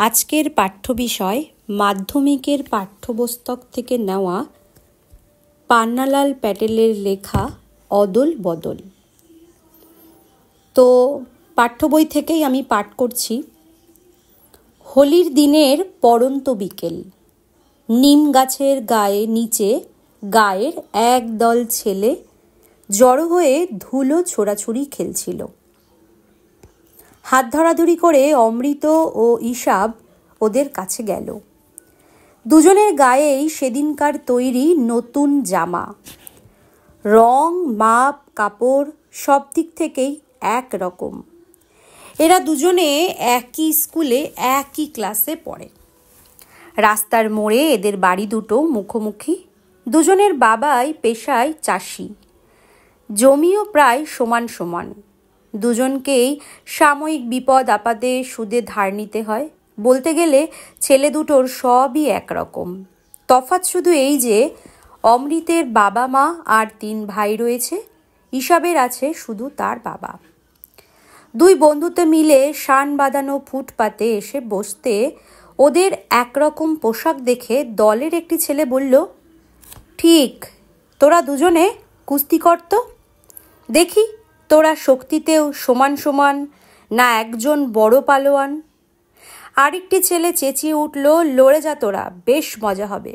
আজকের পাঠ্যবিষয় মাধ্যমিকের পাঠ্যপুস্তক থেকে নেওয়া পান্নালাল প্যাটেলের লেখা অদল বদল। তো পাঠ্য বই থেকেই আমি পাঠ করছি। হোলির দিনের পড়ন্ত বিকেল, নিম গাছের নিচে গায়ের একদল ছেলে জড়ো হয়ে ধুলো ছোড়াছুড়ি খেলছিল। হাত ধরাধরি করে অমৃত ও ইসাব ওদের কাছে গেল। দুজনের গায়েই সেদিনকার তৈরি নতুন জামা। রং, মাপ, কাপড় সব দিক থেকেই এক রকম। এরা দুজনে একই স্কুলে একই ক্লাসে পড়ে। রাস্তার মোড়ে এদের বাড়ি দুটো মুখোমুখি। দুজনের বাবাই পেশায় চাষি, জমিও প্রায় সমান সমান। দুজনকেই সাময়িক বিপদ আপদে সুদে ধার নিতে হয়। বলতে গেলে ছেলে দুটোর সবই একরকম। তফাৎ শুধু এই যে অমৃতের বাবা মা আর 3 ভাই রয়েছে, ইসাবের আছে শুধু তার বাবা। দুই বন্ধুতে মিলে শান বাঁধানো ফুটপাতে এসে বসতে ওদের একরকম পোশাক দেখে দলের একটি ছেলে বলল, ঠিক, তোরা দুজনে কুস্তি কর তো দেখি, তোরা শক্তিতেও সমান সমান না একজন বড় পালোয়ান। আরেকটি ছেলে চেঁচিয়ে উঠল, লড়ে যা তোরা, বেশ মজা হবে।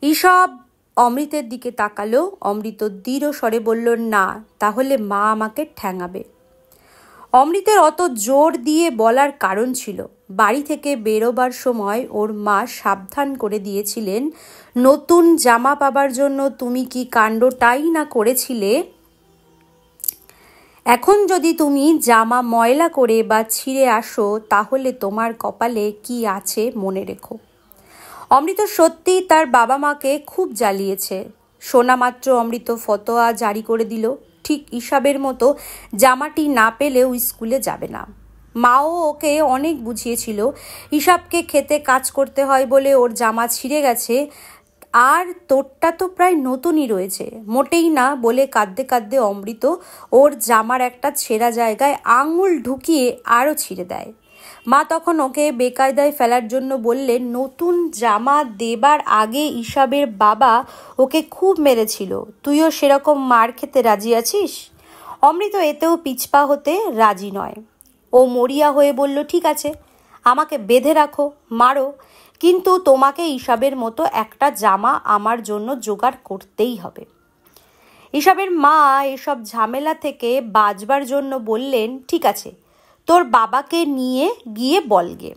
ইসব অমৃতের দিকে তাকালো। অমৃত দৃঢ় স্বরে বলল, না, তাহলে মা আমাকে ঠ্যাঙাবে। অমৃতের অত জোর দিয়ে বলার কারণ ছিল, বাড়ি থেকে বেরোবার সময় ওর মা সাবধান করে দিয়েছিলেন, নতুন জামা পাবার জন্য তুমি কি কাণ্ডটাই না করেছিলে, এখন যদি তুমি জামা ময়লা করে বা ছিঁড়ে আসো তাহলে তোমার কপালে কি আছে মনে রেখো। অমৃত সত্যি তার বাবা মাকে খুব জ্বালিয়েছে। শোনা মাত্র অমৃত ফতোয়া জারি করে দিল, ঠিক ইসাবের মতো জামাটি না পেলেও স্কুলে যাবে না। মাও ওকে অনেক বুঝিয়েছিল, ইসাবকে খেতে কাজ করতে হয় বলে ওর জামা ছিঁড়ে গেছে, আর তোরটা তো প্রায় নতুনই রয়েছে। মোটেই না বলে কাঁদতে কাঁদতে অমৃত ওর জামার একটা ছেঁড়া জায়গায় আঙুল ঢুকিয়ে আরও ছিঁড়ে দেয়। মা তখন ওকে বেকায়দায় ফেলার জন্য বললেন, নতুন জামা দেবার আগে ইসাবের বাবা ওকে খুব মেরেছিল, তুইও সেরকম মার খেতে রাজি আছিস? অমৃত এতেও পিছপা হতে রাজি নয়। ও মরিয়া হয়ে বলল, ঠিক আছে, আমাকে বেঁধে রাখো, মারো, কিন্তু তোমাকে ইসাবের মতো একটা জামা আমার জন্য জোগাড় করতেই হবে। ইসাবের মা এসব ঝামেলা থেকে বাঁচবার জন্য বললেন, ঠিক আছে, তোর বাবাকে নিয়ে গিয়ে বলগে।